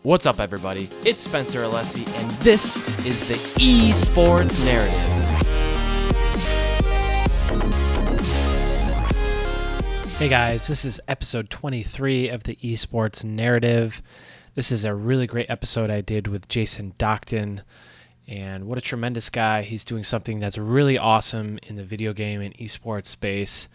What's up, everybody? It's Spencer Alessi, and this is the Esports Narrative. Hey guys, this is episode 23 of the Esports Narrative. This is a really great episode I did with Jason Docton, and what a tremendous guy. He's doing something that's really awesome in the video game and esports space.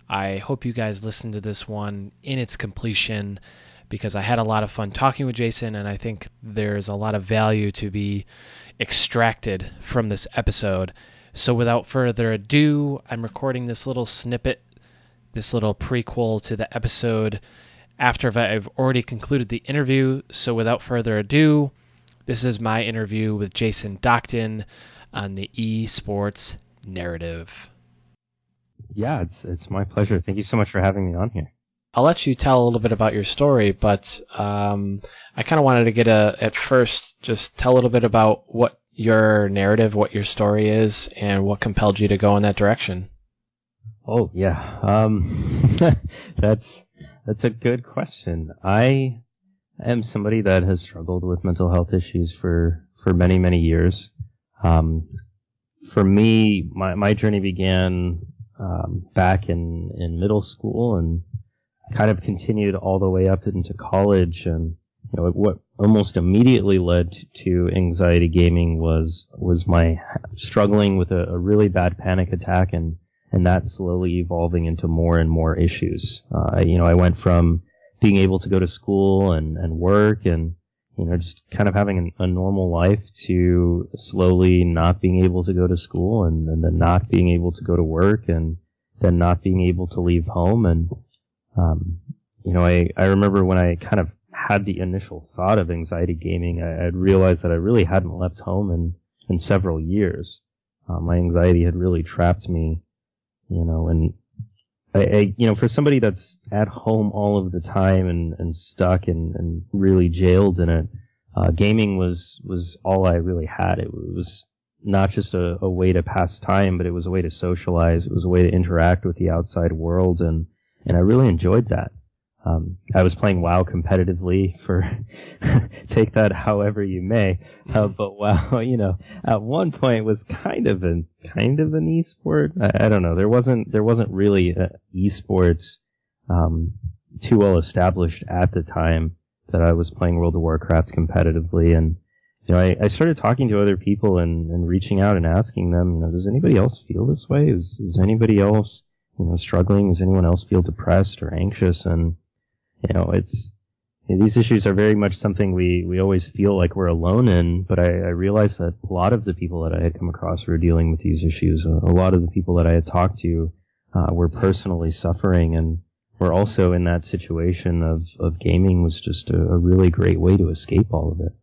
I hope you guys listen to this one in its completion, because I had a lot of fun talking with Jason, and I think there's a lot of value to be extracted from this episode. So without further ado, I'm recording this little snippet, this little prequel to the episode after I've already concluded the interview. So without further ado, this is my interview with Jason Docton on the Esports Narrative. Yeah, it's my pleasure. Thank you so much for having me on here. I'll let you tell a little bit about your story, but I kind of wanted to get at first, just tell a little bit about what your narrative, what your story is, and what compelled you to go in that direction. Oh, yeah. That's a good question. I am somebody that has struggled with mental health issues for many, many years. For me, my journey began back in middle school and kind of continued all the way up into college. And what almost immediately led to anxiety gaming was my struggling with a really bad panic attack, and that slowly evolving into more and more issues. I went from being able to go to school and work and just kind of having a normal life to slowly not being able to go to school and then not being able to go to work and then not being able to leave home. And I remember when I kind of had the initial thought of anxiety gaming, I'd realized that I really hadn't left home in several years. My anxiety had really trapped me, and I for somebody that's at home all of the time and stuck and really jailed in it, gaming was all I really had. It was not just a way to pass time, but it was a way to socialize. It was a way to interact with the outside world, and I really enjoyed that. I was playing WoW competitively take that however you may, but WoW, at one point was kind of an esport. I don't know. There wasn't really esports too well established at the time that I was playing World of Warcraft competitively, and I started talking to other people and reaching out and asking them, does anybody else feel this way? Is anybody else struggling? Does anyone else feel depressed or anxious? And these issues are very much something we always feel like we're alone in, but I realized that a lot of the people that I had come across were dealing with these issues. A lot of the people that I had talked to were personally suffering, and were also in that situation of gaming was just a really great way to escape all of it.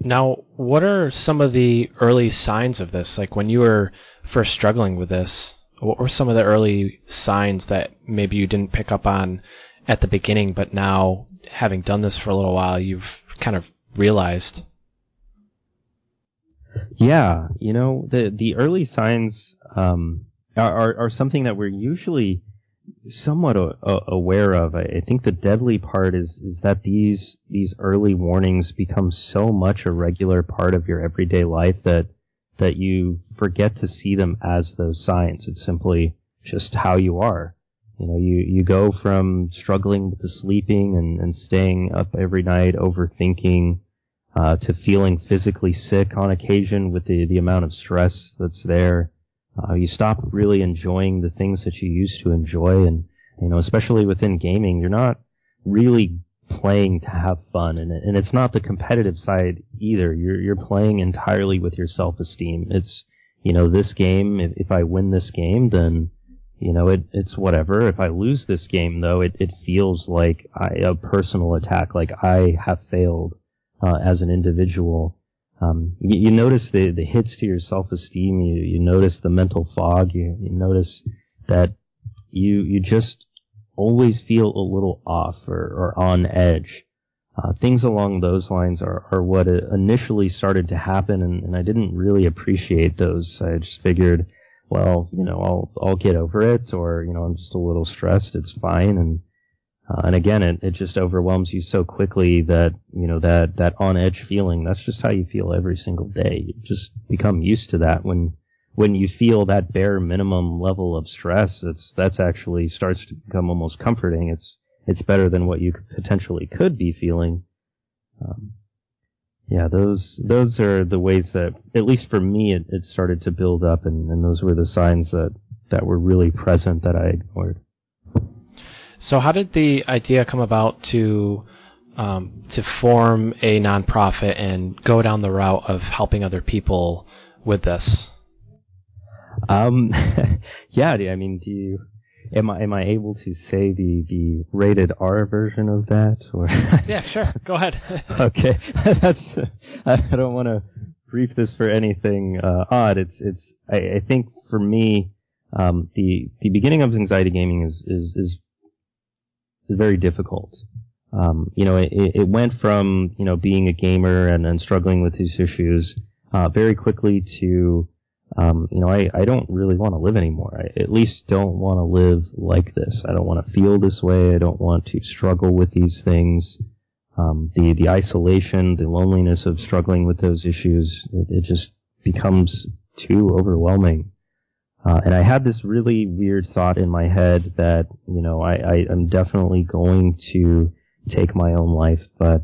Now, what are some of the early signs of this? Like when you were first struggling with this, what were some of the early signs that maybe you didn't pick up on at the beginning, but now, having done this for a little while, you've kind of realized? Yeah, the early signs are something that we're usually somewhat aware of. I think the deadly part is that these early warnings become so much a regular part of your everyday life that you forget to see them as those signs. It's simply just how you are. You go from struggling with the sleeping and staying up every night overthinking to feeling physically sick on occasion with the amount of stress that's there. You stop really enjoying the things that you used to enjoy, and especially within gaming, you're not really playing to have fun, and it's not the competitive side either. You're playing entirely with your self-esteem. It's this game. If I win this game, then it's whatever. If I lose this game, though, it feels like a personal attack, like I have failed as an individual. You notice the hits to your self-esteem. You notice the mental fog. You notice that you just always feel a little off or on edge. Things along those lines are what initially started to happen, and I didn't really appreciate those. I just figured, well, I'll get over it, or I'm just a little stressed. It's fine. And And again, it just overwhelms you so quickly that, that on edge feeling, that's just how you feel every single day. You just become used to that. When you feel that bare minimum level of stress, that's actually starts to become almost comforting. It's better than what you potentially could be feeling. Yeah, those are the ways that, at least for me, it started to build up, and those were the signs that were really present that I ignored. So how did the idea come about to form a nonprofit and go down the route of helping other people with this? Yeah, I mean, am I able to say the rated R version of that? Or Yeah, sure. Go ahead. Okay, I don't want to brief this for anything odd. I think for me, the beginning of anxiety gaming is very difficult. It went from being a gamer and struggling with these issues very quickly to I don't really want to live anymore. I at least don't want to live like this. I don't want to feel this way. I don't want to struggle with these things. The isolation, the loneliness of struggling with those issues, it just becomes too overwhelming. And I had this really weird thought in my head that, I'm definitely going to take my own life, but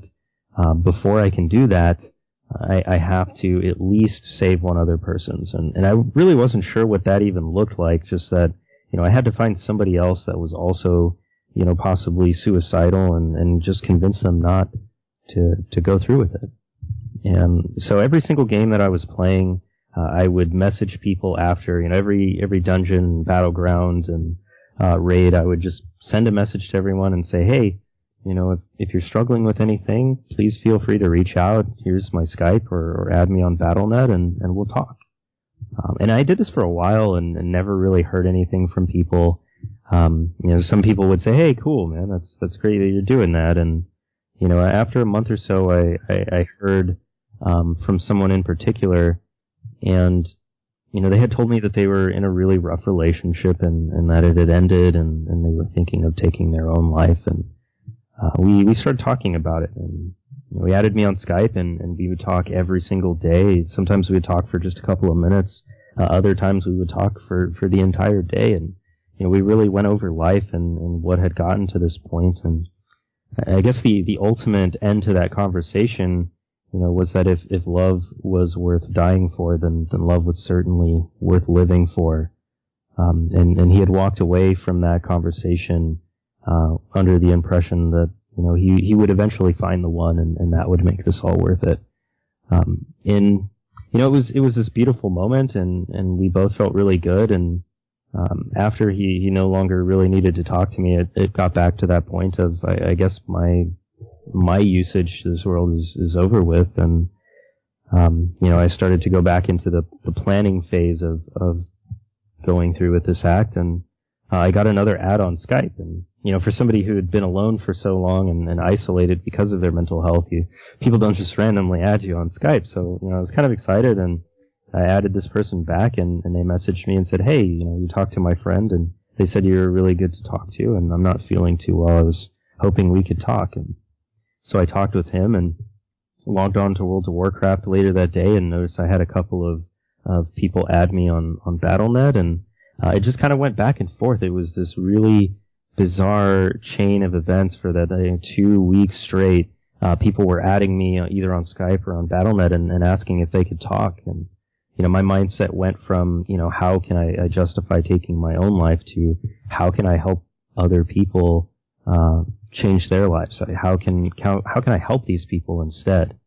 before I can do that, I have to at least save one other person's. And I really wasn't sure what that even looked like, just that, I had to find somebody else that was also, possibly suicidal and just convince them not to go through with it. And so every single game that I was playing, I would message people after, every dungeon, battleground, and raid, I would just send a message to everyone and say, hey, if you're struggling with anything, please feel free to reach out. Here's my Skype or add me on Battle.net and we'll talk. And I did this for a while and never really heard anything from people. Some people would say, hey, cool, man, that's great that you're doing that. And, after a month or so, I heard from someone in particular, and they had told me that they were in a really rough relationship and that it had ended and they were thinking of taking their own life. And we started talking about it, and we added me on Skype, and we would talk every single day. Sometimes we would talk for just a couple of minutes. Other times we would talk for the entire day, and we really went over life and what had gotten to this point. And I guess the ultimate end to that conversation, was that if love was worth dying for, then love was certainly worth living for. And he had walked away from that conversation under the impression that he would eventually find the one, and that would make this all worth it. It was this beautiful moment, and we both felt really good. And after he no longer really needed to talk to me, it got back to that point of I guess my usage to this world is over with, and I started to go back into the planning phase of going through with this act, and I got another ad on Skype. And for somebody who had been alone for so long and isolated because of their mental health, people don't just randomly add you on Skype. So I was kind of excited, and I added this person back, and they messaged me and said, hey, you talked to my friend, and they said you were really good to talk to, and I'm not feeling too well. I was hoping we could talk. And so I talked with him and logged on to World of Warcraft later that day, and noticed I had a couple of people add me on Battle.net, and it just kind of went back and forth. It was this really bizarre chain of events for that 2 weeks straight. People were adding me either on Skype or on Battle.net and asking if they could talk. And my mindset went from how can I justify taking my own life to how can I help other people change their lives? How can I help these people instead?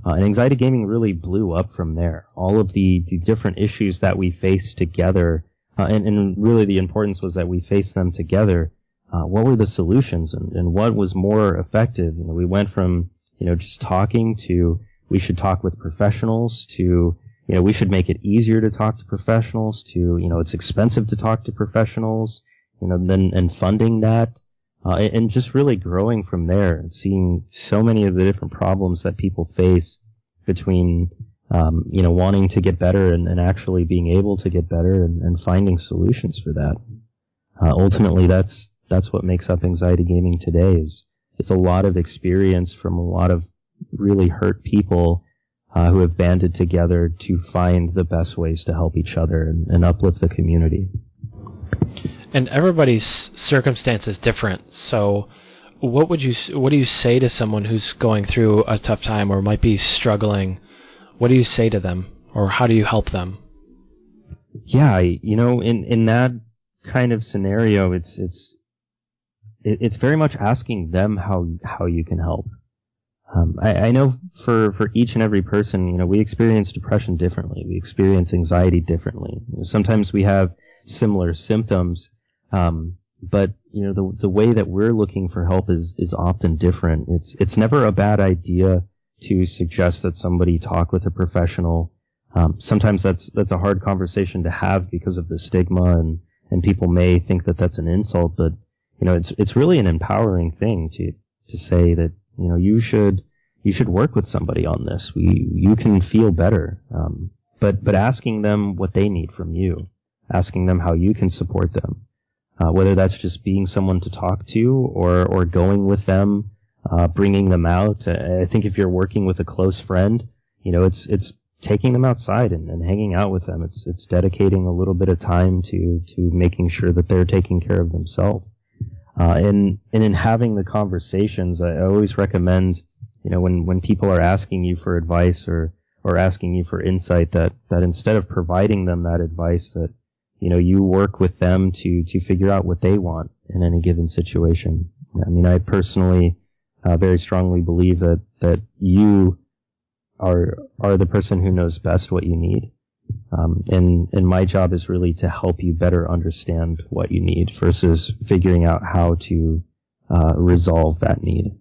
And anxiety gaming really blew up from there. All of the different issues that we face together, and really the importance was that we faced them together. What were the solutions, and what was more effective? We went from just talking to we should talk with professionals to we should make it easier to talk to professionals to it's expensive to talk to professionals, then and funding that. And just really growing from there and seeing so many of the different problems that people face between, wanting to get better and actually being able to get better and finding solutions for that. Ultimately, that's that's what makes up anxiety gaming today. Is it's a lot of experience from a lot of really hurt people who have banded together to find the best ways to help each other and uplift the community. And everybody's circumstance is different. So, what do you say to someone who's going through a tough time or might be struggling? What do you say to them, or how do you help them? Yeah, in that kind of scenario, it's very much asking them how you can help. I know for each and every person, we experience depression differently. We experience anxiety differently. Sometimes we have similar symptoms, but the way that we're looking for help is often different. It's never a bad idea to suggest that somebody talk with a professional. Sometimes that's a hard conversation to have because of the stigma, and people may think that that's an insult, but it's really an empowering thing to say that you should work with somebody on this. You can feel better, but asking them what they need from you, asking them how you can support them, whether that's just being someone to talk to or going with them, bringing them out. I think if you're working with a close friend, it's taking them outside and hanging out with them. It's dedicating a little bit of time to making sure that they're taking care of themselves. And in having the conversations, I always recommend, when people are asking you for advice or asking you for insight, that instead of providing them that advice, that, you work with them to figure out what they want in any given situation. I mean, I personally very strongly believe that you are the person who knows best what you need. And my job is really to help you better understand what you need versus figuring out how to resolve that need.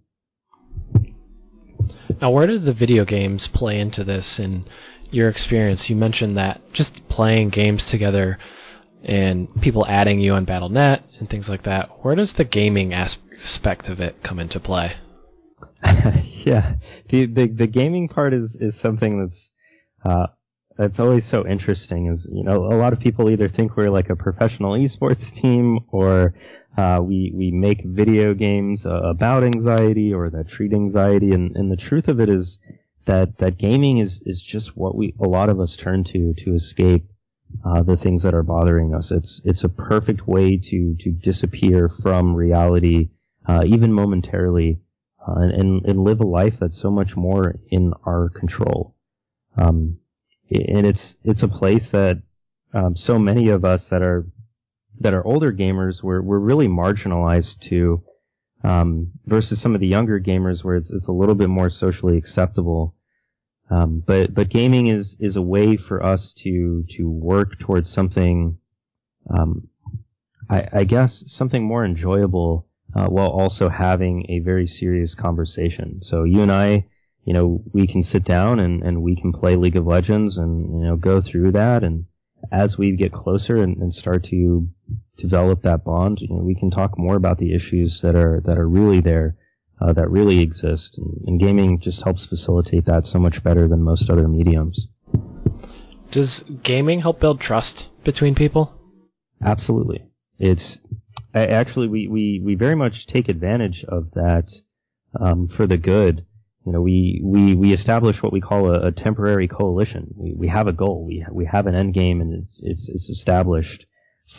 Now, where did the video games play into this in your experience? You mentioned that just playing games together and people adding you on Battle.net and things like that. Where does the gaming aspect of it come into play? Yeah, the gaming part is something that's always so interesting. Is a lot of people either think we're like a professional esports team, or we make video games about anxiety or that treat anxiety, and the truth of it is that gaming is just what a lot of us turn to escape the things that are bothering us. It's a perfect way to disappear from reality, even momentarily. And live a life that's so much more in our control. And it's a place that so many of us that are older gamers we're really marginalized to, versus some of the younger gamers where it's a little bit more socially acceptable. But gaming is a way for us to work towards something, I guess something more enjoyable. While also having a very serious conversation. So you and I, we can sit down and we can play League of Legends and, go through that. And as we get closer and start to develop that bond, we can talk more about the issues that are really there, that really exist. And gaming just helps facilitate that so much better than most other mediums. Does gaming help build trust between people? Absolutely. Actually, we very much take advantage of that for the good. We establish what we call a temporary coalition. We have a goal. We have an end game, and it's established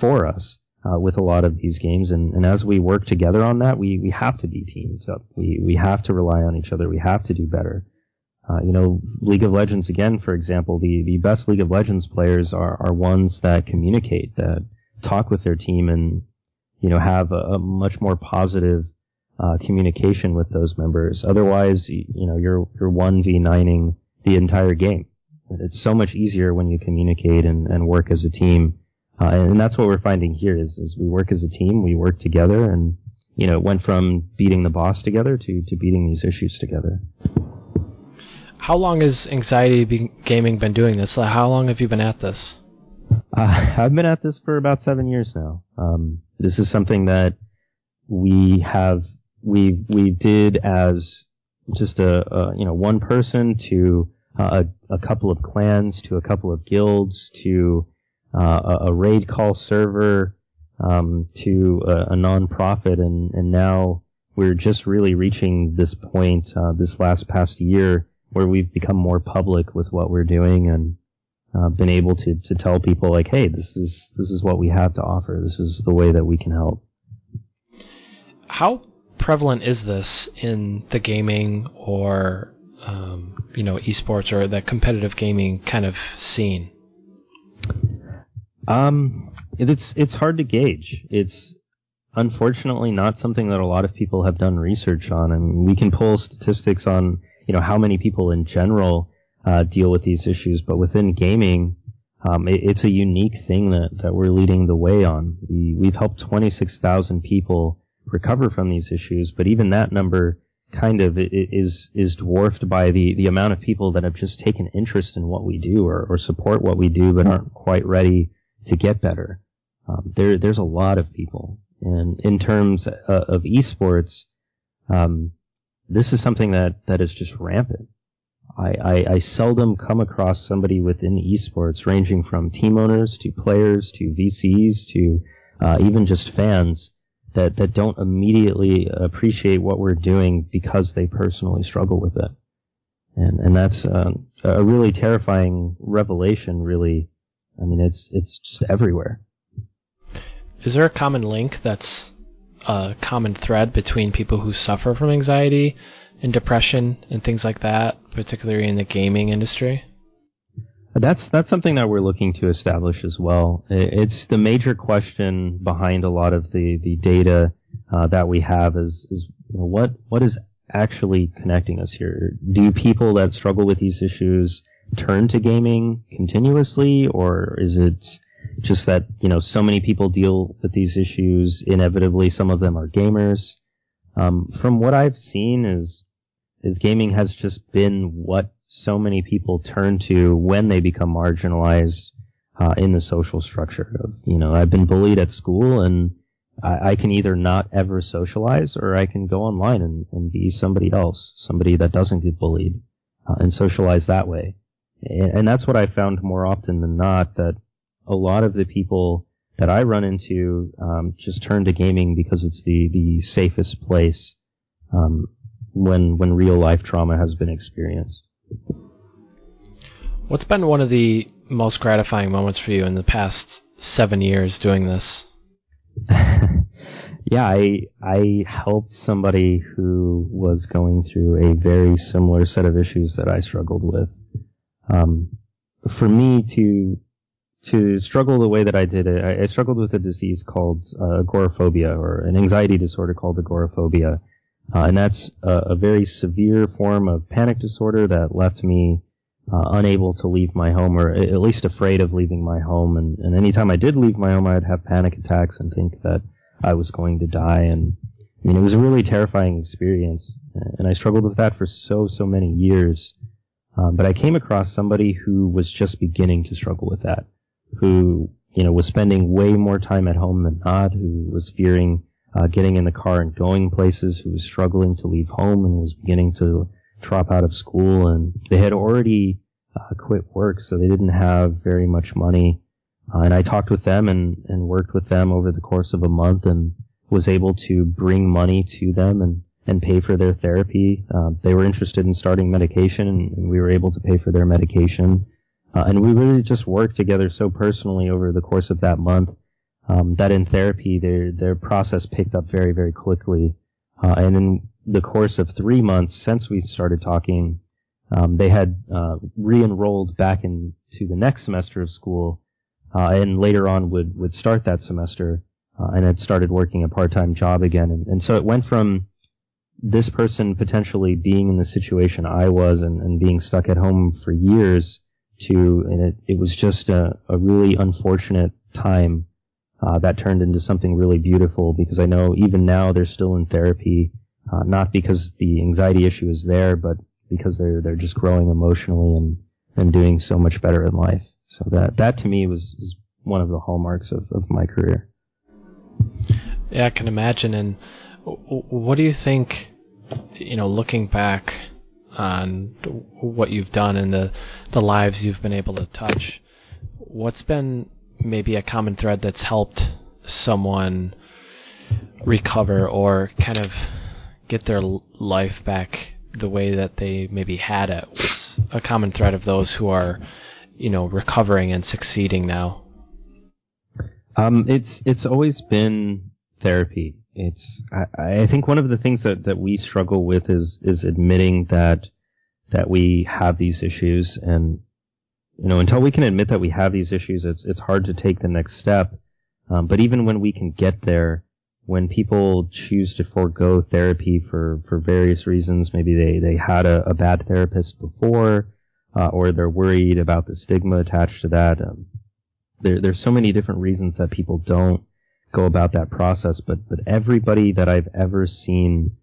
for us with a lot of these games. And as we work together on that, we have to be teamed up. We have to rely on each other. We have to do better. League of Legends, again, for example, the best League of Legends players are ones that communicate, that talk with their team, and have a much more positive communication with those members. Otherwise, you're 1v9ing the entire game. It's so much easier when you communicate and work as a team. And that's what we're finding here is we work as a team, we work together, and it went from beating the boss together to beating these issues together. How long has anxiety gaming been doing this? How long have you been at this? I've been at this for about 7 years now. This is something that we did as just one person to a couple of clans to a couple of guilds to a raid call server to a nonprofit, and now we're just really reaching this point this past year where we've become more public with what we're doing and been able to tell people like, hey, this is what we have to offer. This is the way that we can help. How prevalent is this in the gaming or esports or the competitive gaming kind of scene? It's hard to gauge. It's unfortunately not something that a lot of people have done research on. I mean, we can pull statistics on how many people in general deal with these issues, but within gaming, it's a unique thing that we're leading the way on. We've helped 26,000 people recover from these issues, but even that number kind of is dwarfed by the amount of people that have just taken interest in what we do or support what we do but aren't quite ready to get better. There's a lot of people. And in terms of esports, this is something that is just rampant. I seldom come across somebody within esports, ranging from team owners to players to VCs to even just fans, that don't immediately appreciate what we're doing because they personally struggle with it. And that's a really terrifying revelation, really. I mean, it's just everywhere. Is there a common link that's a common thread between people who suffer from anxiety and depression and things like that, particularly in the gaming industry? That's something that we're looking to establish as well. It's the major question behind a lot of the data that we have is what is actually connecting us here? Do people that struggle with these issues turn to gaming continuously, or is it just that so many people deal with these issues, inevitably some of them are gamers? From what I've seen is gaming has just been what so many people turn to when they become marginalized in the social structure of, I've been bullied at school and I can either not ever socialize or I can go online and be somebody else, somebody that doesn't get bullied, and socialize that way. And that's what I found more often than not, that a lot of the people that I run into just turn to gaming because it's the safest place when real life trauma has been experienced. What's been one of the most gratifying moments for you in the past 7 years doing this? Yeah, I helped somebody who was going through a very similar set of issues that I struggled with. For me to struggle the way that I did it, I struggled with a disease called agoraphobia, or an anxiety disorder called agoraphobia. And that's a very severe form of panic disorder that left me unable to leave my home, or at least afraid of leaving my home. And anytime I did leave my home, I would have panic attacks and think that I was going to die. And I mean, it was a really terrifying experience. And I struggled with that for so many years. But I came across somebody who was just beginning to struggle with that, who, was spending way more time at home than not, who was fearing getting in the car and going places, who was struggling to leave home and was beginning to drop out of school. And they had already quit work, so they didn't have very much money. And I talked with them and worked with them over the course of a month and was able to bring money to them and pay for their therapy. They were interested in starting medication, and we were able to pay for their medication. And we really just worked together so personally over the course of that month that in therapy their process picked up very, very quickly. And in the course of 3 months since we started talking, they had re-enrolled back into the next semester of school, and later on would start that semester and had started working a part-time job again. And so it went from this person potentially being in the situation I was and being stuck at home for years to, and it was just a really unfortunate time that turned into something really beautiful, because I know even now they're still in therapy, not because the anxiety issue is there, but because they're just growing emotionally and doing so much better in life. So that to me is one of the hallmarks of my career. Yeah, I can imagine. And what do you think, looking back on what you've done and the lives you've been able to touch, what's been maybe a common thread that's helped someone recover or kind of get their life back the way that they maybe had it? What's a common thread of those who are, recovering and succeeding now? It's always been therapy. I think one of the things that we struggle with is admitting that we have these issues, and until we can admit that we have these issues, it's hard to take the next step. But even when we can get there, when people choose to forego therapy for various reasons, maybe they had a bad therapist before, or they're worried about the stigma attached to that. There's so many different reasons that people don't go about that process, but everybody that I've ever seen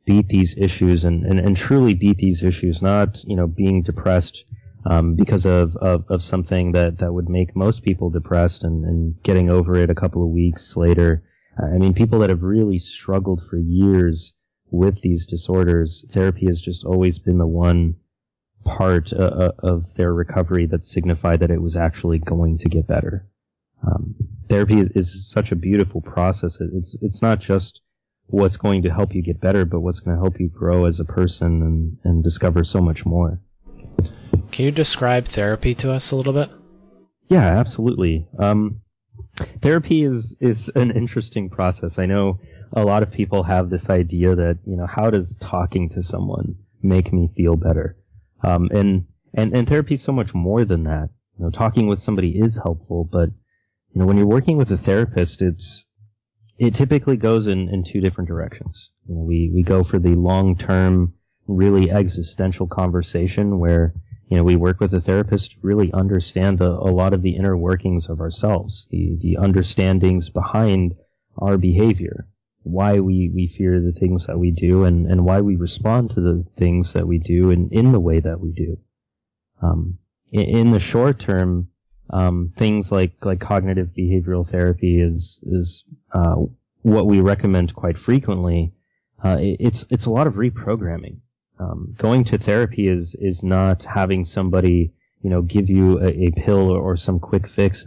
beat these issues and truly beat these issues, not, being depressed because of something that would make most people depressed and getting over it a couple of weeks later. People that have really struggled for years with these disorders, therapy has just always been the one part of their recovery that signified that it was actually going to get better. Therapy is such a beautiful process. It's not just what's going to help you get better, but what's going to help you grow as a person and discover so much more. Can you describe therapy to us a little bit? Yeah, absolutely. Therapy is an interesting process. I know a lot of people have this idea that, how does talking to someone make me feel better? And therapy is so much more than that. Talking with somebody is helpful, but when you're working with a therapist, it typically goes in two different directions. We go for the long-term, really existential conversation where we work with a therapist to really understand a lot of the inner workings of ourselves, the understandings behind our behavior, why we fear the things that we do, and why we respond to the things that we do in the way that we do. In the short term, things like cognitive behavioral therapy is what we recommend quite frequently. It's a lot of reprogramming. Going to therapy is not having somebody, give you a pill or some quick fix.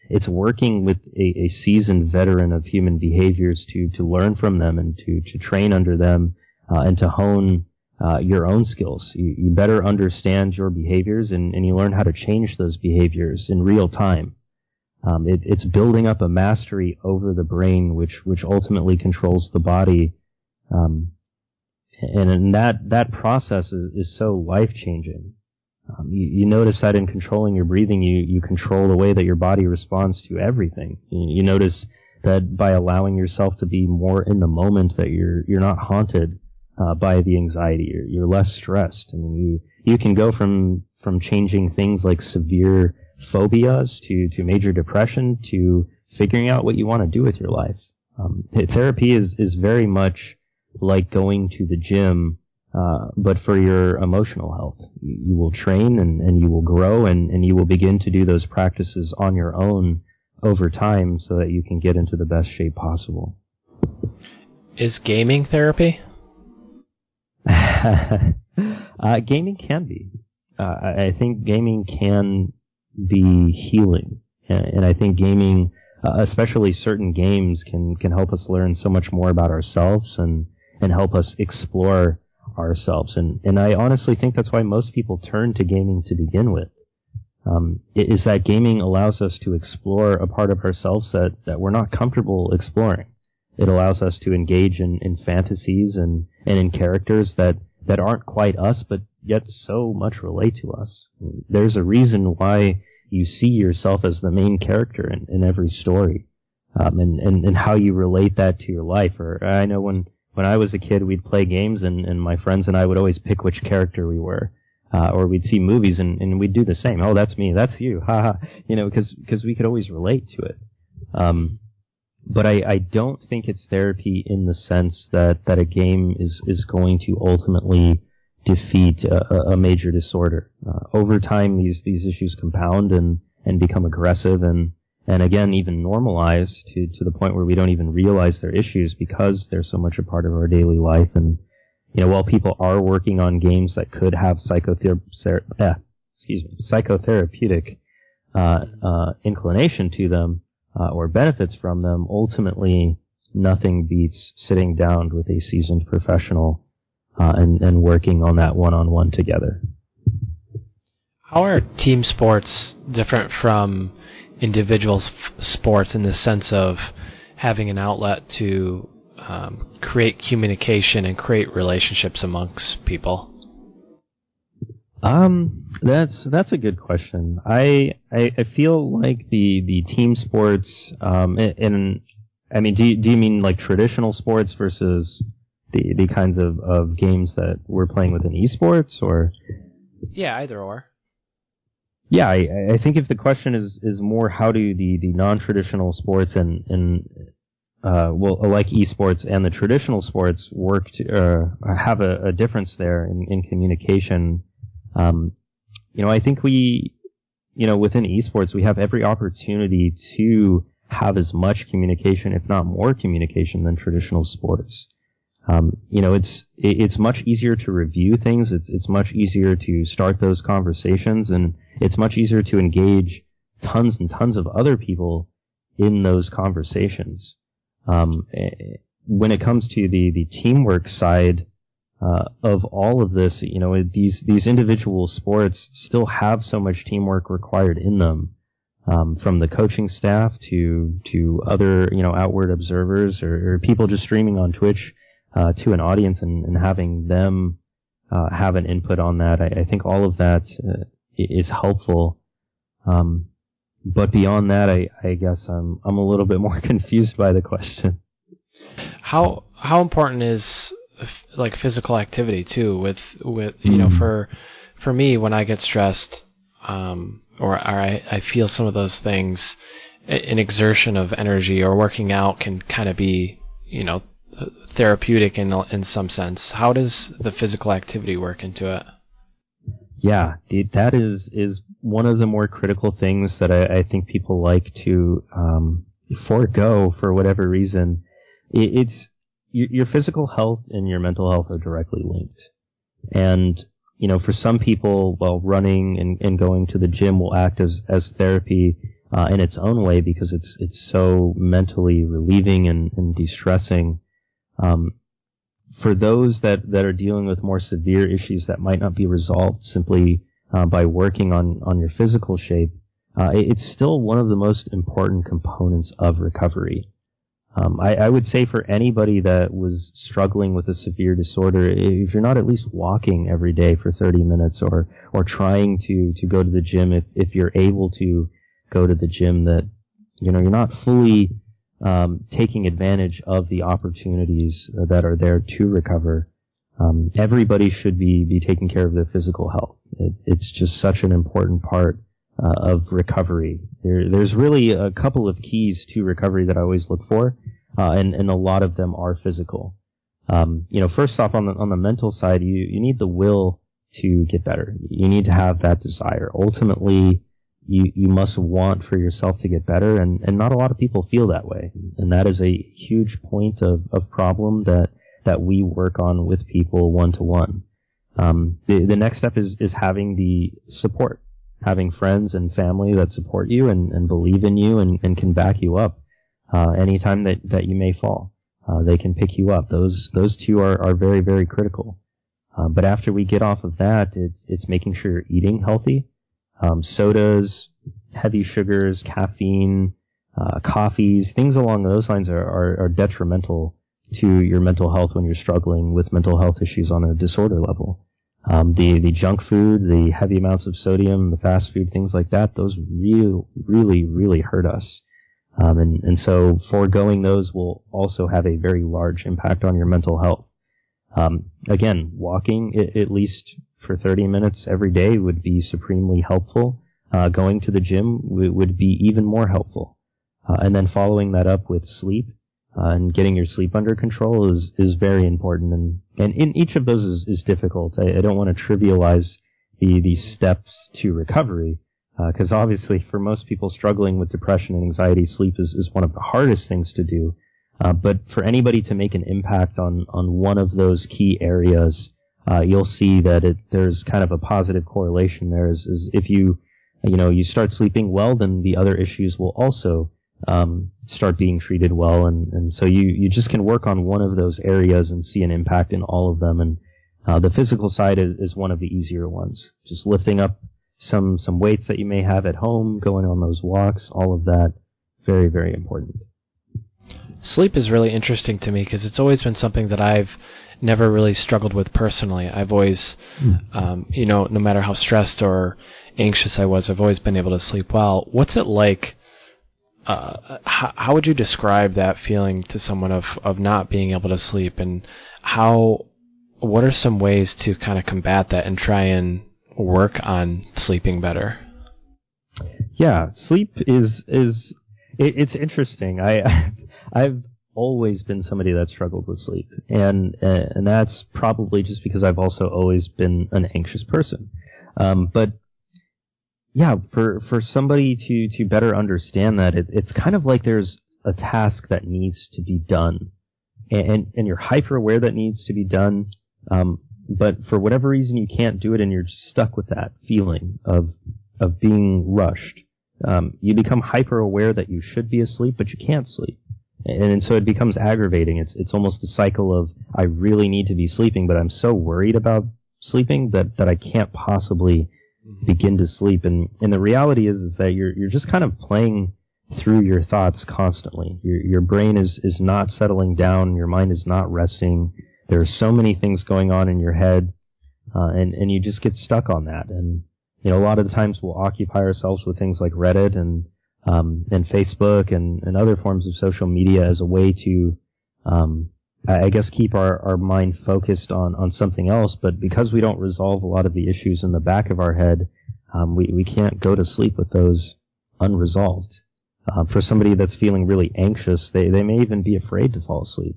It's working with a seasoned veteran of human behaviors to learn from them and to train under them, and to hone your own skills. You better understand your behaviors and you learn how to change those behaviors in real time. It's building up a mastery over the brain, which ultimately controls the body. And that process is so life-changing. You notice that in controlling your breathing, you control the way that your body responds to everything. You notice that by allowing yourself to be more in the moment, that you're not haunted by the anxiety. You're less stressed. You can go from changing things like severe phobias to major depression to figuring out what you want to do with your life. Therapy is very much like going to the gym, but for your emotional health. You will train and you will grow and you will begin to do those practices on your own over time so that you can get into the best shape possible. Is gaming therapy? Gaming can be. I think gaming can be healing. And I think gaming, especially certain games, can help us learn so much more about ourselves and help us explore ourselves. And I honestly think that's why most people turn to gaming to begin with. Is that gaming allows us to explore a part of ourselves that we're not comfortable exploring. It allows us to engage in fantasies and in characters that aren't quite us, but yet so much relate to us. There's a reason why you see yourself as the main character in every story, and how you relate that to your life. Or I know when I was a kid, we'd play games, and my friends and I would always pick which character we were. Or we'd see movies, and we'd do the same. Oh, that's me, that's you, haha. Because we could always relate to it. But I don't think it's therapy in the sense that a game is going to ultimately defeat a major disorder. Over time, these issues compound and become aggressive and again even normalize to the point where we don't even realize they're issues because they're so much a part of our daily life. And while people are working on games that could have psychotherapeutic inclination to them, or benefits from them, ultimately nothing beats sitting down with a seasoned professional and working on that one-on-one together. How are team sports different from individual sports in the sense of having an outlet to create communication and create relationships amongst people? That's a good question. I feel like the team sports, I mean, do you mean like traditional sports versus the kinds of games that we're playing within esports, or? Yeah, either or. Yeah, I think if the question is more how do the non-traditional sports and like esports and the traditional sports work to have a difference there in communication. I think within esports we have every opportunity to have as much communication, if not more communication, than traditional sports. It's much easier to review things. It's much easier to start those conversations, and it's much easier to engage tons and tons of other people in those conversations. When it comes to the teamwork side of all of this, these individual sports still have so much teamwork required in them, from the coaching staff to other outward observers or people just streaming on Twitch to an audience and having them have an input on that. I think all of that is helpful. But beyond that, I guess I'm a little bit more confused by the question. How important is like physical activity too? With for me, when I get stressed, or I feel some of those things, an exertion of energy or working out can kind of be therapeutic in some sense. How does the physical activity work into it? Yeah, that is one of the more critical things that I think people like to forego for whatever reason. It's your physical health and your mental health are directly linked. And, for some people, while running and going to the gym will act as therapy in its own way because it's so mentally relieving and de-stressing. For those that are dealing with more severe issues that might not be resolved simply by working on your physical shape, it's still one of the most important components of recovery. I would say for anybody that was struggling with a severe disorder, if you're not at least walking every day for 30 minutes or trying to go to the gym, if you're able to go to the gym, that you're not fully taking advantage of the opportunities that are there to recover. Everybody should be taking care of their physical health. It's just such an important part of recovery. There's really a couple of keys to recovery that I always look for, and a lot of them are physical. First off, on the mental side, you need the will to get better. You need to have that desire. Ultimately, you must want for yourself to get better, and not a lot of people feel that way. And that is a huge point of problem that we work on with people one-to-one. The next step is having the support, having friends and family that support you and believe in you and can back you up anytime that you may fall. They can pick you up. Those two are very, very critical. But after we get off of that, it's making sure you're eating healthy. Sodas, heavy sugars, caffeine, coffees, things along those lines are detrimental to your mental health when you're struggling with mental health issues on a disorder level. The junk food, the heavy amounts of sodium, the fast food, things like that, those really, really hurt us. And so foregoing those will also have a very large impact on your mental health. Again, walking at least for 30 minutes every day would be supremely helpful. Going to the gym would be even more helpful. And then following that up with sleep, and getting your sleep under control is very important. And in each of those is difficult. I don't want to trivialize the steps to recovery, because obviously for most people struggling with depression and anxiety, sleep is one of the hardest things to do. But for anybody to make an impact on one of those key areas, you'll see that there's kind of a positive correlation there. Is if you start sleeping well, then the other issues will also start being treated well. And so you just can work on one of those areas and see an impact in all of them. And the physical side is one of the easier ones. Just lifting up some weights that you may have at home, going on those walks, all of that, very, very important. Sleep is really interesting to me because it's always been something that I've never really struggled with personally. I've always, no matter how stressed or anxious I was, I've always been able to sleep well. What's it like? How would you describe that feeling to someone of not being able to sleep, and what are some ways to kind of combat that and try and work on sleeping better? Yeah, sleep it's interesting. I've always been somebody that struggled with sleep, and that's probably just because I've also always been an anxious person. But yeah, for somebody to better understand that, it's kind of like there's a task that needs to be done, and you're hyper aware that needs to be done, but for whatever reason you can't do it, and you're just stuck with that feeling of being rushed. You become hyper aware that you should be asleep, but you can't sleep. And so it becomes aggravating. It's almost a cycle of, I really need to be sleeping, but I'm so worried about sleeping that I can't possibly begin to sleep. And the reality is that you're just kind of playing through your thoughts constantly. Your brain is not settling down. Your mind is not resting. There are so many things going on in your head, and you just get stuck on that. And a lot of the times we'll occupy ourselves with things like Reddit and Facebook and other forms of social media as a way to, I guess, keep our mind focused on something else. But because we don't resolve a lot of the issues in the back of our head, we can't go to sleep with those unresolved. For somebody that's feeling really anxious, they may even be afraid to fall asleep,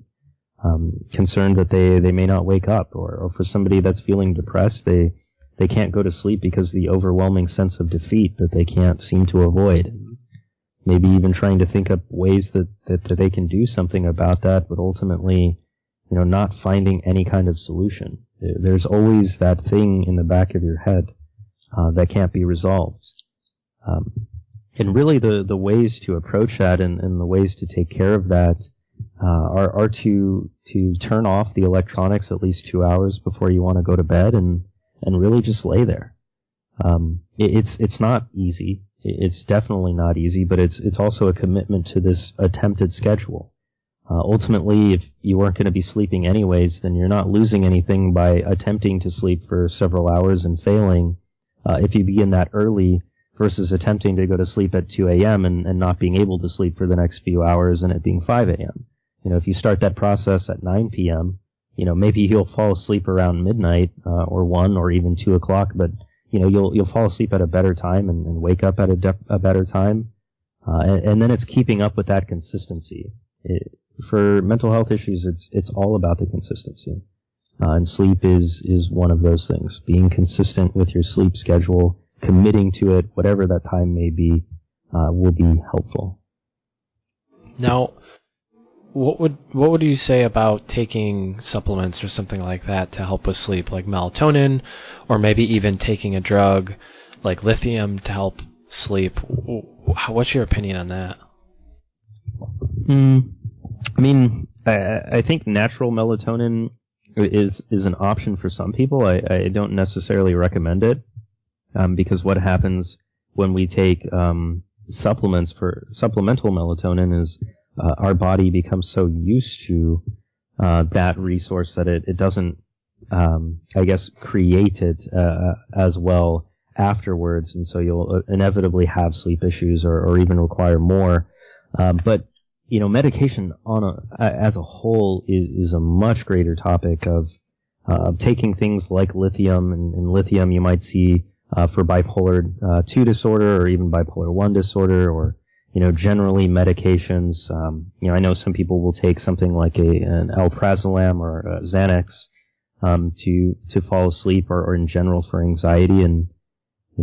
concerned that they may not wake up. Or for somebody that's feeling depressed, they can't go to sleep because of the overwhelming sense of defeat that they can't seem to avoid. Maybe even trying to think up ways that they can do something about that, but ultimately, not finding any kind of solution. There's always that thing in the back of your head that can't be resolved. And really the ways to approach that and the ways to take care of that are to turn off the electronics at least 2 hours before you want to go to bed and really just lay there. It's not easy. It's definitely not easy, but it's also a commitment to this attempted schedule. Ultimately, if you weren't going to be sleeping anyways, then you're not losing anything by attempting to sleep for several hours and failing. If you begin that early versus attempting to go to sleep at 2 a.m. and not being able to sleep for the next few hours and it being 5 a.m. If you start that process at 9 p.m., maybe you'll fall asleep around midnight or 1 or even 2 o'clock, but you'll fall asleep at a better time and wake up at a better time, and then it's keeping up with that consistency. For mental health issues, it's all about the consistency, and sleep is one of those things. Being consistent with your sleep schedule, committing to it, whatever that time may be, will be helpful. Now, what would you say about taking supplements or something like that to help with sleep, like melatonin, or maybe even taking a drug like lithium to help sleep? What's your opinion on that? I think natural melatonin is an option for some people. I don't necessarily recommend it, because what happens when we take supplements for supplemental melatonin is our body becomes so used to that resource that it doesn't, create it as well afterwards, and so you'll inevitably have sleep issues or even require more. But medication as a whole is a much greater topic of taking things like lithium, and lithium you might see for bipolar 2 disorder or even bipolar 1 disorder, or generally medications. I know some people will take something like an alprazolam or a Xanax to fall asleep, or in general for anxiety. And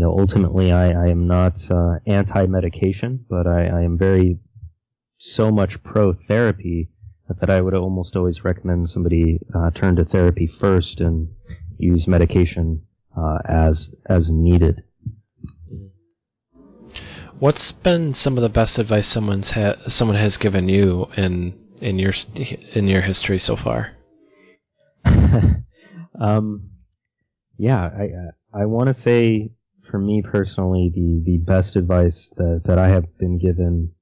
ultimately, I am not anti-medication, but I am so much pro-therapy that I would almost always recommend somebody turn to therapy first and use medication as needed. What's been some of the best advice someone has given you in your history so far? Yeah, I want to say, for me personally, the best advice that I have been given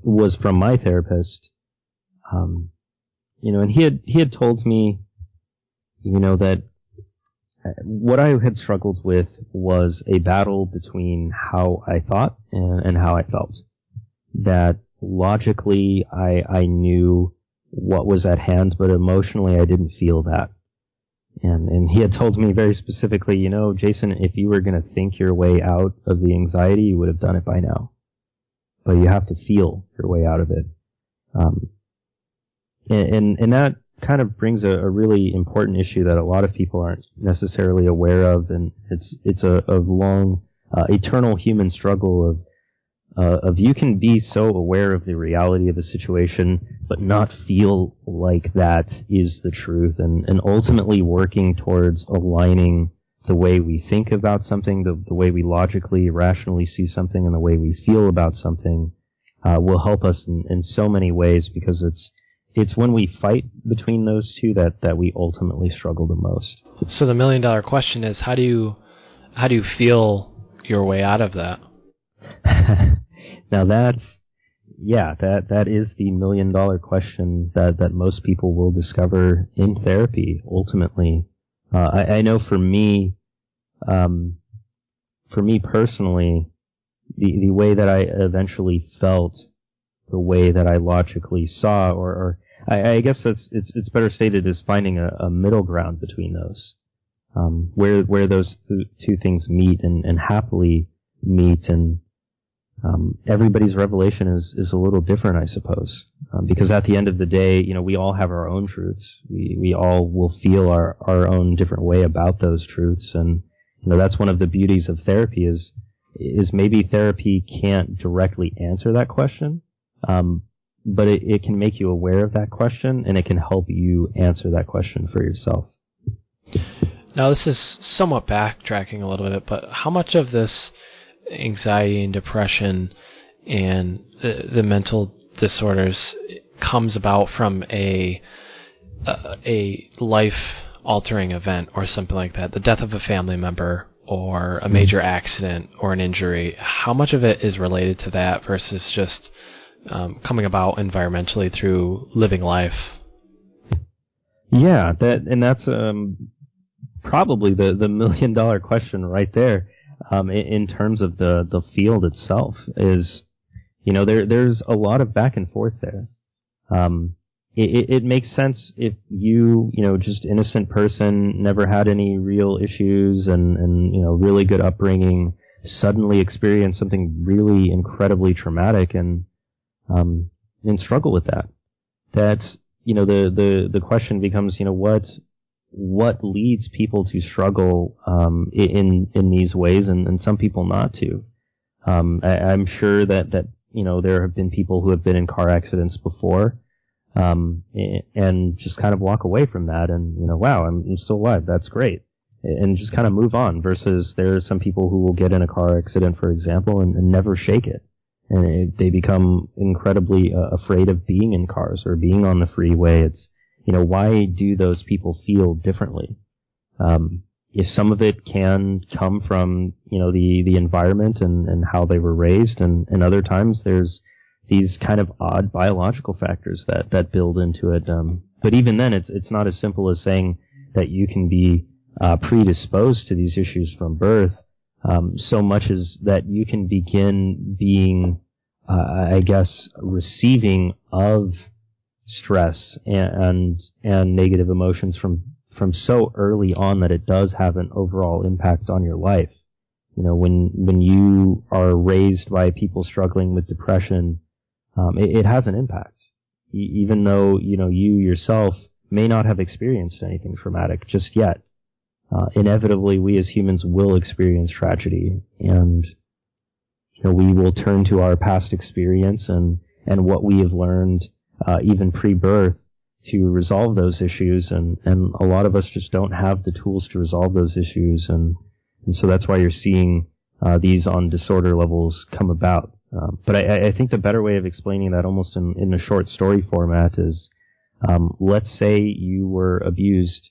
was from my therapist. And he had told me, that what I had struggled with was a battle between how I thought and how I felt. That logically I knew what was at hand, but emotionally I didn't feel that. And he had told me very specifically, Jason, if you were going to think your way out of the anxiety, you would have done it by now. But you have to feel your way out of it. And that kind of brings a really important issue that a lot of people aren't necessarily aware of, and it's a long, eternal human struggle of you can be so aware of the reality of a situation, but not feel like that is the truth, and ultimately working towards aligning the way we think about something, the way we logically, rationally see something, and the way we feel about something will help us in so many ways, because it's when we fight between those two that we ultimately struggle the most. So the $1 million question is, how do you feel your way out of that? Now that is the $1 million question that most people will discover in therapy ultimately. I know for me personally, the way that I eventually felt, the way that I logically saw, or I guess it's better stated as finding a middle ground between those, where those two things meet and happily meet, and everybody's revelation is a little different, I suppose, because at the end of the day, we all have our own truths. We all will feel our own different way about those truths, and that's one of the beauties of therapy is maybe therapy can't directly answer that question, but it can make you aware of that question, and it can help you answer that question for yourself. Now, this is somewhat backtracking a little bit, but how much of this anxiety and depression and the mental disorders comes about from a life-altering event or something like that, the death of a family member or a major accident or an injury? How much of it is related to that versus just coming about environmentally through living life? Yeah, that's probably the $1 million question right there. In terms of the field itself, is there's a lot of back and forth there. It makes sense if just innocent person, never had any real issues, and really good upbringing, suddenly experience something really incredibly traumatic and struggle with that. That's the question becomes, what leads people to struggle in these ways, and some people not to. I'm sure that there have been people who have been in car accidents before, and just kind of walk away from that, and wow, I'm still alive. That's great, and just kind of move on. Versus there are some people who will get in a car accident, for example, and never shake it, and they become incredibly afraid of being in cars or being on the freeway. It's why do those people feel differently? If some of it can come from, the environment and how they were raised, and other times there's these kind of odd biological factors that build into it. But even then, it's not as simple as saying that you can be predisposed to these issues from birth, so much as that you can begin being, receiving of stress and negative emotions from so early on that it does have an overall impact on your life. When you are raised by people struggling with depression, it has an impact, even though you yourself may not have experienced anything traumatic just yet. Inevitably, we as humans will experience tragedy, and we will turn to our past experience and what we have learned even pre-birth to resolve those issues, and a lot of us just don't have the tools to resolve those issues, and so that's why you're seeing these on disorder levels come about. But I think the better way of explaining that almost in a short story format is, let's say you were abused,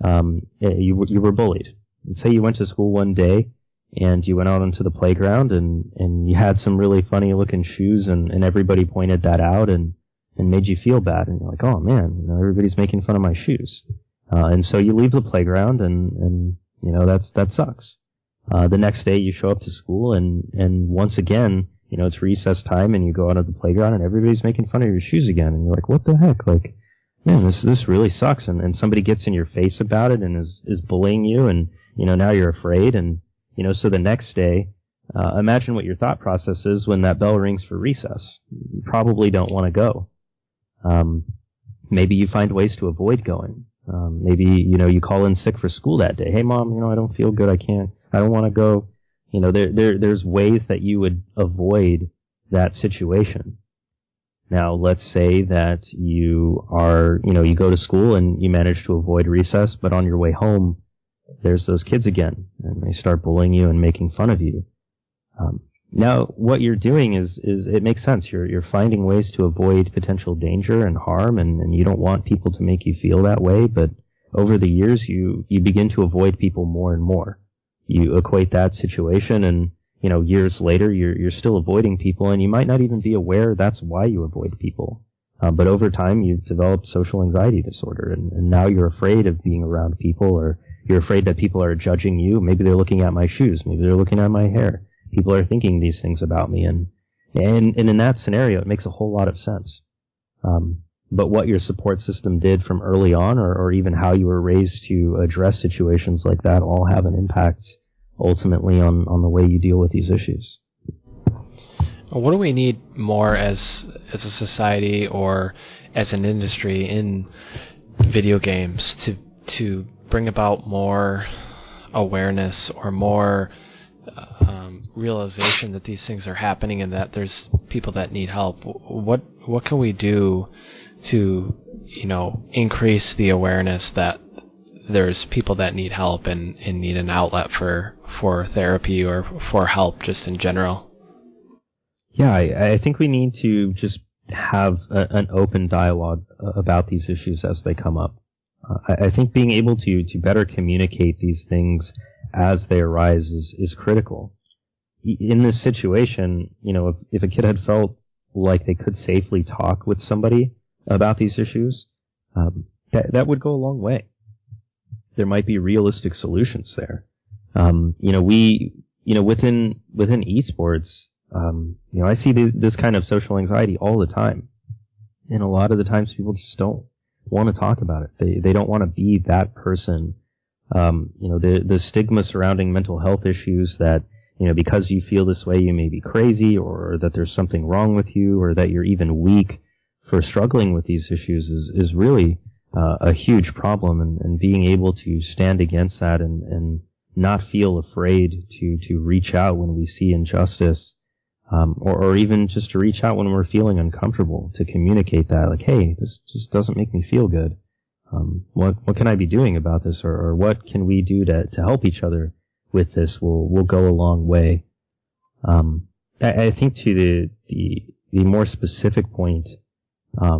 you were bullied. Let's say you went to school one day and you went out onto the playground and you had some really funny looking shoes and everybody pointed that out and made you feel bad. And you're like, oh man, everybody's making fun of my shoes. And so you leave the playground and that sucks. The next day you show up to school and once again, it's recess time and you go out of the playground and everybody's making fun of your shoes again. And you're like, what the heck? Like, man, this really sucks. And somebody gets in your face about it and is bullying you and, now you're afraid. And, so the next day, imagine what your thought process is when that bell rings for recess. You probably don't want to go. Maybe you find ways to avoid going. Maybe, you call in sick for school that day. Hey mom, I don't feel good. I don't want to go. There's ways that you would avoid that situation. Now, let's say that you are, you go to school and you manage to avoid recess, but on your way home, there's those kids again, and they start bullying you and making fun of you. Now, what you're doing is it makes sense. You're finding ways to avoid potential danger and harm, and you don't want people to make you feel that way, but over the years, you begin to avoid people more and more. You equate that situation, and, years later, you're still avoiding people, and you might not even be aware that's why you avoid people. But over time, you've developed social anxiety disorder, and now you're afraid of being around people, or you're afraid that people are judging you. Maybe they're looking at my shoes. Maybe they're looking at my hair. People are thinking these things about me, and in that scenario, it makes a whole lot of sense. But what your support system did from early on, or even how you were raised to address situations like that, all have an impact ultimately on the way you deal with these issues. What do we need more as a society or as an industry in video games to bring about more awareness or more realization that these things are happening and that there's people that need help? What can we do to increase the awareness that there's people that need help and need an outlet for therapy or for help just in general? Yeah, I think we need to just have an open dialogue about these issues as they come up. I think being able to better communicate these things as they arise is critical. In this situation, if a kid had felt like they could safely talk with somebody about these issues, that would go a long way. There might be realistic solutions there. Within esports, I see this kind of social anxiety all the time. And a lot of the times people just don't want to talk about it. They don't want to be that person. The stigma surrounding mental health issues that, because you feel this way, you may be crazy, or that there's something wrong with you, or that you're even weak for struggling with these issues is really a huge problem. And being able to stand against that and not feel afraid to reach out when we see injustice, or even just to reach out when we're feeling uncomfortable, to communicate that, like, hey, this just doesn't make me feel good. What can I be doing about this, or what can we do to help each other with this will go a long way. I think to the more specific point,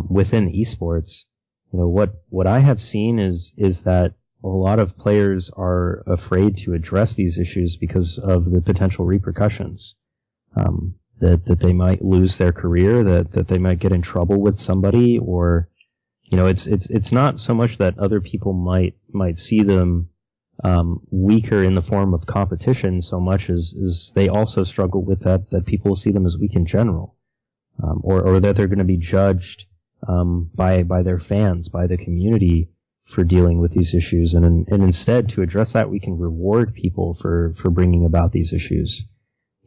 within esports, what I have seen is that a lot of players are afraid to address these issues because of the potential repercussions. That they might lose their career, that they might get in trouble with somebody, or it's not so much that other people might see them weaker in the form of competition so much as they also struggle with that people see them as weak in general, or that they're going to be judged by their fans, by the community, for dealing with these issues. And instead, to address that, we can reward people for bringing about these issues.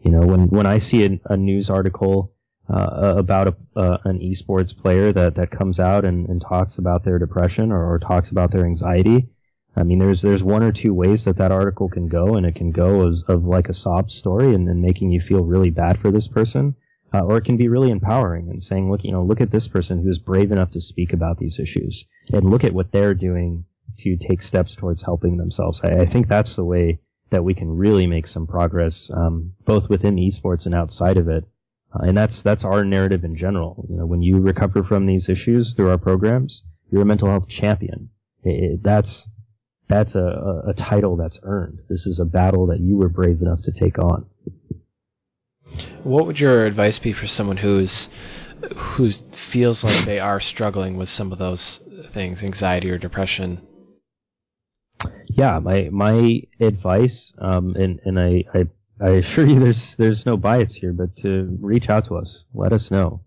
When I see a news article about an esports player that comes out and talks about their depression or talks about their anxiety, I mean, there's one or two ways that article can go, and it can go as like a sob story and making you feel really bad for this person, or it can be really empowering and saying, look at this person who's brave enough to speak about these issues, and look at what they're doing to take steps towards helping themselves. I think that's the way that we can really make some progress, both within esports and outside of it. And that's our narrative in general. When you recover from these issues through our programs, you're a mental health champion. That's a title that's earned. This is a battle that you were brave enough to take on. What would your advice be for someone who feels like they are struggling with some of those things, anxiety or depression? Yeah, my advice, and I assure you there's no bias here, but to reach out to us, let us know.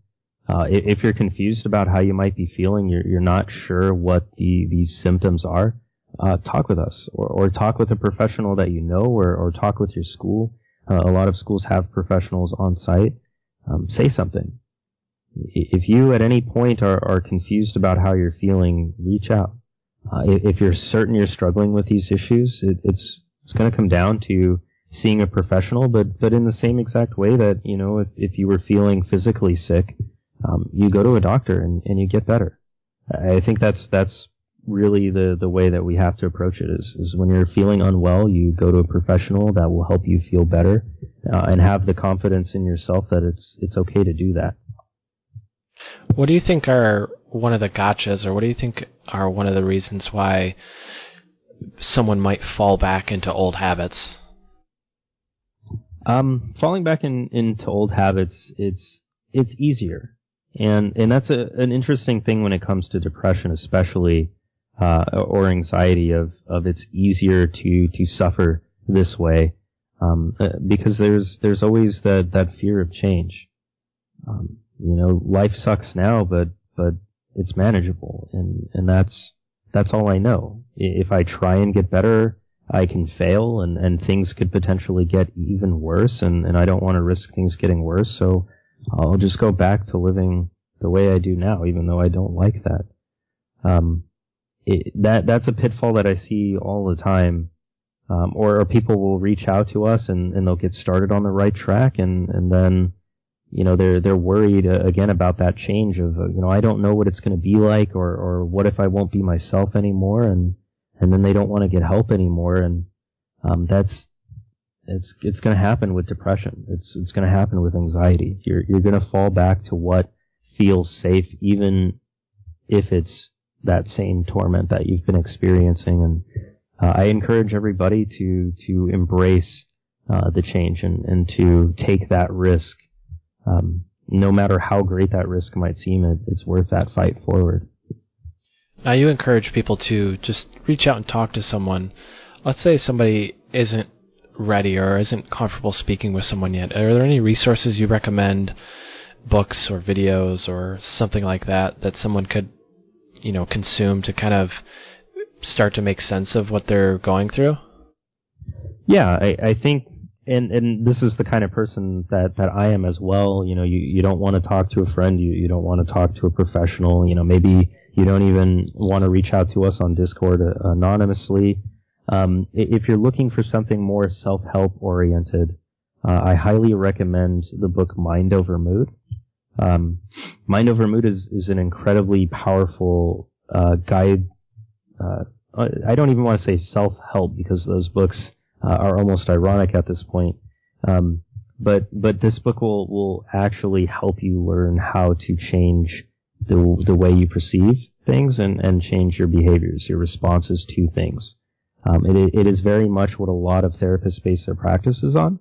If you're confused about how you might be feeling, you're not sure what these symptoms are, talk with us, or talk with a professional that you know, or talk with your school. A lot of schools have professionals on site. Say something. If you at any point are confused about how you're feeling, reach out. If you're certain you're struggling with these issues, it's going to come down to seeing a professional, but in the same exact way that, if you were feeling physically sick, you go to a doctor and you get better. I think that's really the way that we have to approach it is when you're feeling unwell, you go to a professional that will help you feel better, and have the confidence in yourself that it's okay to do that. What do you think are one of the gotchas, or what do you think are one of the reasons why someone might fall back into old habits? Falling back into old habits, it's easier. And that's an interesting thing when it comes to depression, especially, or anxiety of it's easier to suffer this way, because there's always that fear of change. Life sucks now, but it's manageable, and that's all I know. If I try and get better, I can fail, and things could potentially get even worse, and I don't want to risk things getting worse, so I'll just go back to living the way I do now, even though I don't like that. That's a pitfall that I see all the time, or people will reach out to us and they'll get started on the right track, and then they're worried again about that change of I don't know what it's going to be like, or what if I won't be myself anymore, and then they don't want to get help anymore, and it's going to happen with depression. It's going to happen with anxiety. You're going to fall back to what feels safe, even if it's that same torment that you've been experiencing. And I encourage everybody to embrace the change and to take that risk. No matter how great that risk might seem, it's worth that fight forward. Now, you encourage people to just reach out and talk to someone. Let's say somebody isn't ready or isn't comfortable speaking with someone yet. Are there any resources you recommend, books or videos or something like that someone could, consume to kind of start to make sense of what they're going through? Yeah, I think, and this is the kind of person that I am as well. You don't want to talk to a friend. You don't want to talk to a professional. Maybe you don't even want to reach out to us on Discord anonymously. If you're looking for something more self-help oriented, I highly recommend the book Mind Over Mood. Mind Over Mood is an incredibly powerful guide. I don't even want to say self-help, because those books are almost ironic at this point. But this book will actually help you learn how to change the way you perceive things and change your behaviors, your responses to things. It is very much what a lot of therapists base their practices on.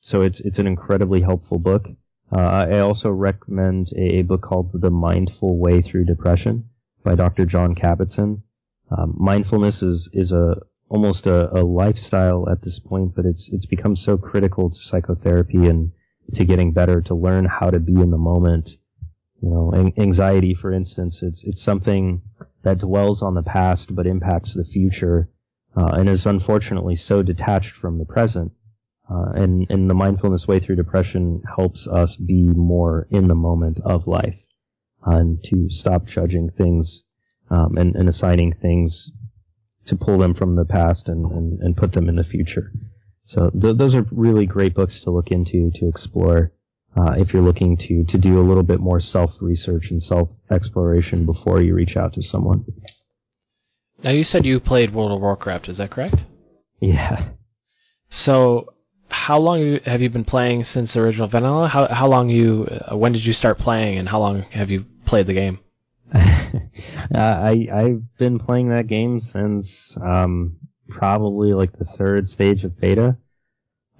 So it's an incredibly helpful book. I also recommend a book called The Mindful Way Through Depression by Dr. John Kabat-Zinn. Mindfulness is almost a lifestyle at this point, but it's become so critical to psychotherapy and to getting better, to learn how to be in the moment. Anxiety, for instance, it's something that dwells on the past but impacts the future, and is unfortunately so detached from the present. And the Mindfulness Way Through Depression helps us be more in the moment of life, and to stop judging things and assigning things to pull them from the past and put them in the future. So those are really great books to look into, to explore, if you're looking to do a little bit more self-research and self-exploration before you reach out to someone. Now, you said you played World of Warcraft, is that correct? Yeah. So, how long have you been playing since the original vanilla? How long when did you start playing, and how long have you played the game? I've been playing that game since probably like the third stage of beta.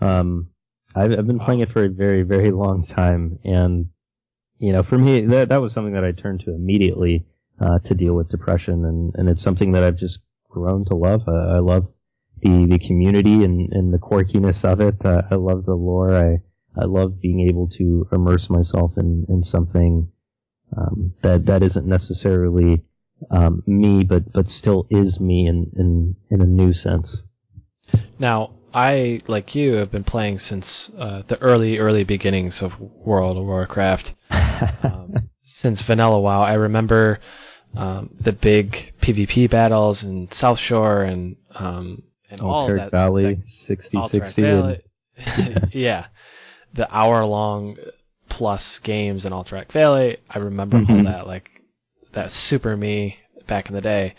I've been playing it for a very, very long time, and for me that was something that I turned to immediately to deal with depression, and it's something that I've just grown to love. I love the community and the quirkiness of it. I love the lore. I love being able to immerse myself in something that isn't necessarily me, but still is me in a new sense. Now, I, like you, have been playing since the early beginnings of World of Warcraft. Since Vanilla WoW, I remember the big PvP battles in South Shore and all that. Valley, 6060. Valley. Yeah. The hour-long plus games in Alterac Valley. I remember all that, like, that super me back in the day.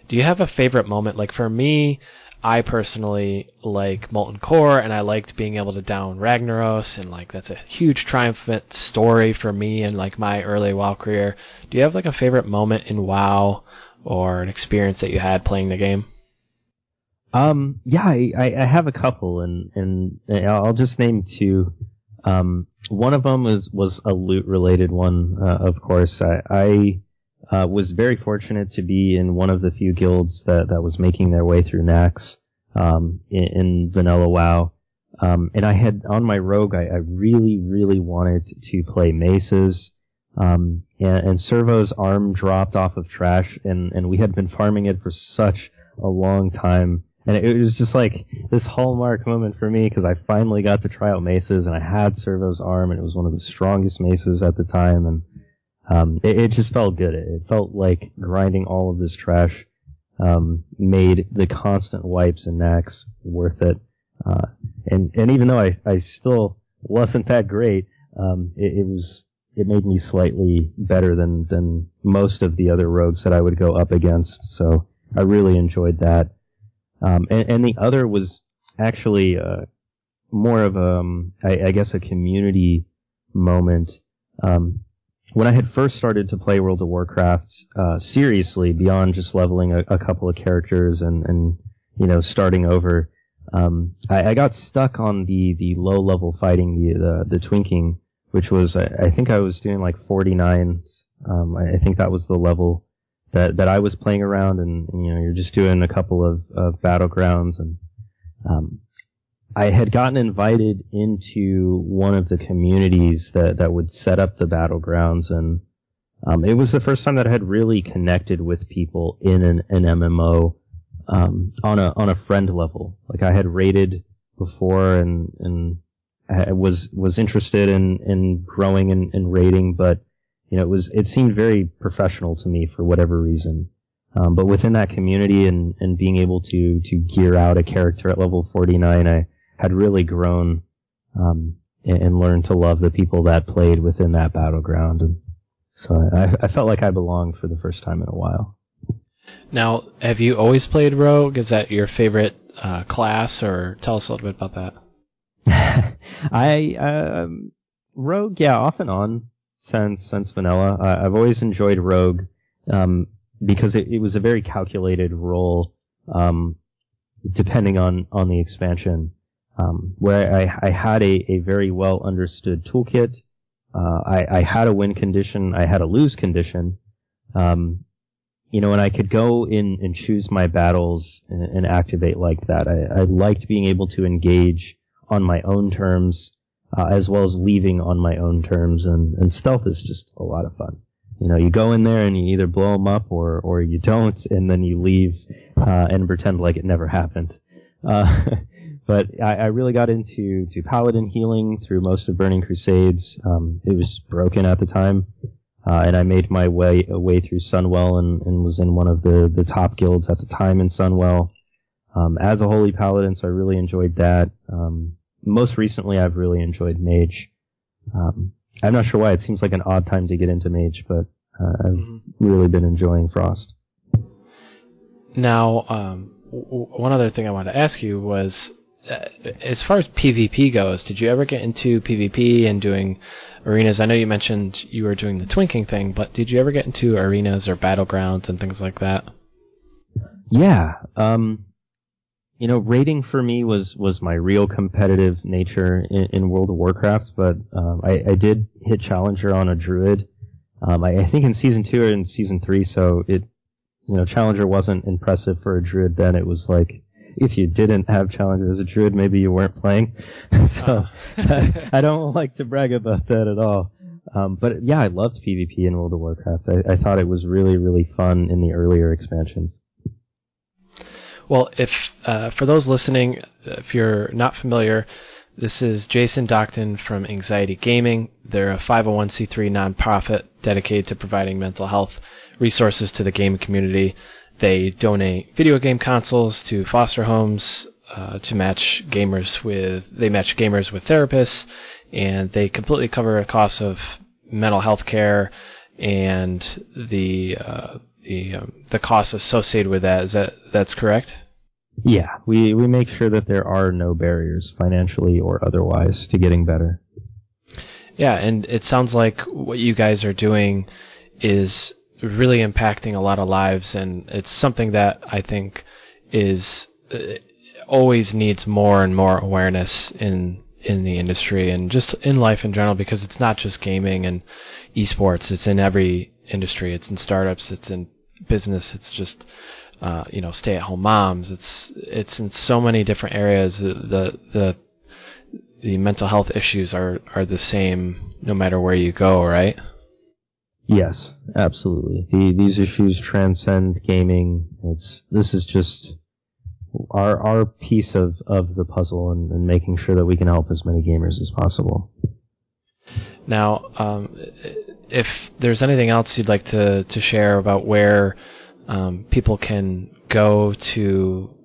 Do you have a favorite moment? Like, for me, I personally like Molten Core, and I liked being able to down Ragnaros, and like that's a huge triumphant story for me in like my early WoW career. Do you have like a favorite moment in WoW or an experience that you had playing the game? Yeah, I have a couple, and I'll just name two. One of them was a loot related one, of course. I was very fortunate to be in one of the few guilds that was making their way through Nax in Vanilla WoW. And I had, on my rogue, I really, really wanted to play maces. And Servo's arm dropped off of trash, and we had been farming it for such a long time. And it was just like this hallmark moment for me, because I finally got to try out maces, and I had Servo's arm, and it was one of the strongest maces at the time, and it just felt good. It felt like grinding all of this trash made the constant wipes and Nax worth it. And even though I still wasn't that great, it made me slightly better than most of the other rogues that I would go up against. So I really enjoyed that. And the other was actually more of I guess a community moment. When I had first started to play World of Warcraft seriously, beyond just leveling a couple of characters and starting over, I got stuck on the low level fighting, the twinking, which was I think I was doing like 49. I think that was the level that I was playing around, and you're just doing a couple of battlegrounds, and I had gotten invited into one of the communities that would set up the battlegrounds, and it was the first time that I had really connected with people in an MMO on a friend level. Like, I had raided before, and I was interested in growing and raiding, but it seemed very professional to me for whatever reason. But within that community and being able to gear out a character at level 49, I had really grown and learned to love the people that played within that battleground. And so I felt like I belonged for the first time in a while. Now, have you always played Rogue? Is that your favorite class, or tell us a little bit about that? Rogue, yeah, off and on since Vanilla. I've always enjoyed Rogue because it was a very calculated role depending on the expansion, where I had a very well understood toolkit. I had a win condition, I had a lose condition, and I could go in and choose my battles and activate like that. I liked being able to engage on my own terms, as well as leaving on my own terms, and stealth is just a lot of fun. You go in there and you either blow them up or you don't, and then you leave and pretend like it never happened. But I really got into paladin healing through most of Burning Crusades. It was broken at the time, and I made my way through Sunwell and was in one of the top guilds at the time in Sunwell as a holy paladin. So I really enjoyed that. Most recently, I've really enjoyed Mage. I'm not sure why. It seems like an odd time to get into Mage, but I've really been enjoying Frost. Now, one other thing I wanted to ask you was, as far as PvP goes, did you ever get into PvP and doing arenas? I know you mentioned you were doing the twinking thing, but did you ever get into arenas or battlegrounds and things like that? Yeah. Raiding for me was my real competitive nature in World of Warcraft, but I did hit Challenger on a Druid. I think in Season 2 or in Season 3, so Challenger wasn't impressive for a Druid then. It was like, if you didn't have Challenger as a Druid, maybe you weren't playing. So I don't like to brag about that at all. But yeah, I loved PvP in World of Warcraft. I thought it was really, really fun in the earlier expansions. Well, if for those listening, if you're not familiar, this is Jason Docton from Anxiety Gaming. They're a 501c3 nonprofit dedicated to providing mental health resources to the gaming community. They donate video game consoles to foster homes to match gamers with therapists, and they completely cover the cost of mental health care and the costs associated with that. That's correct? Yeah, we make sure that there are no barriers, financially or otherwise, to getting better. Yeah, and it sounds like what you guys are doing is really impacting a lot of lives, and it's something that I think is always needs more and more awareness in the industry and just in life in general, because it's not just gaming and esports. It's in every industry. It's in startups. It's in business. It's just stay-at-home moms. It's in so many different areas. The mental health issues are the same no matter where you go, right? Yes, absolutely. These issues transcend gaming. This is just our piece of the puzzle and making sure that we can help as many gamers as possible. Now, if there's anything else you'd like to share about where people can go to,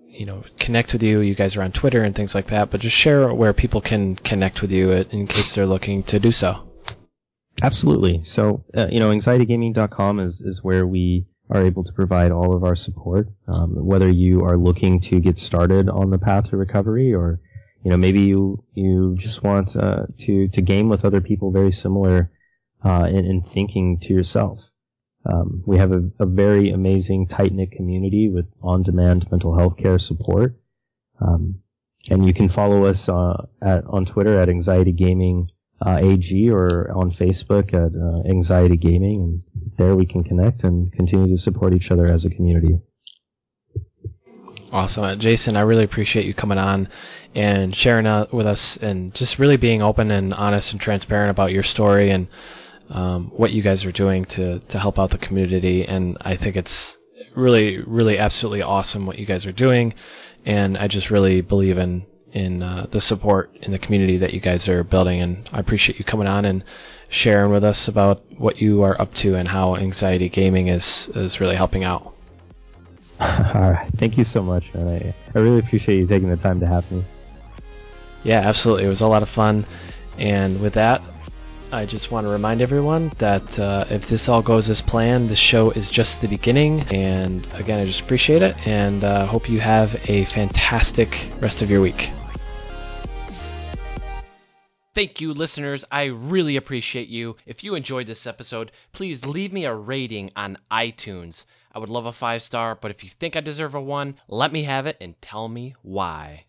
connect with you. You guys are on Twitter and things like that, but just share where people can connect with you in case they're looking to do so. Absolutely. So, anxietygaming.com is where we are able to provide all of our support, whether you are looking to get started on the path to recovery, or maybe you just want to game with other people very similar in thinking to yourself. We have a very amazing, tight-knit community with on-demand mental health care support. And you can follow us on Twitter at Anxiety Gaming AG, or on Facebook at Anxiety Gaming, and there we can connect and continue to support each other as a community. Awesome. Jason, I really appreciate you coming on and sharing with us and just really being open and honest and transparent about your story and what you guys are doing to help out the community. And I think it's really, really absolutely awesome what you guys are doing, and I just really believe in the support in the community that you guys are building, and I appreciate you coming on and sharing with us about what you are up to and how Anxiety Gaming is really helping out. All right. Thank you so much, man. I really appreciate you taking the time to have me. Yeah, absolutely. It was a lot of fun, and with that, I just want to remind everyone that if this all goes as planned, the show is just the beginning. And again, I just appreciate it, and hope you have a fantastic rest of your week. Thank you, listeners. I really appreciate you. If you enjoyed this episode, please leave me a rating on iTunes. I would love a 5-star, but if you think I deserve a 1, let me have it and tell me why.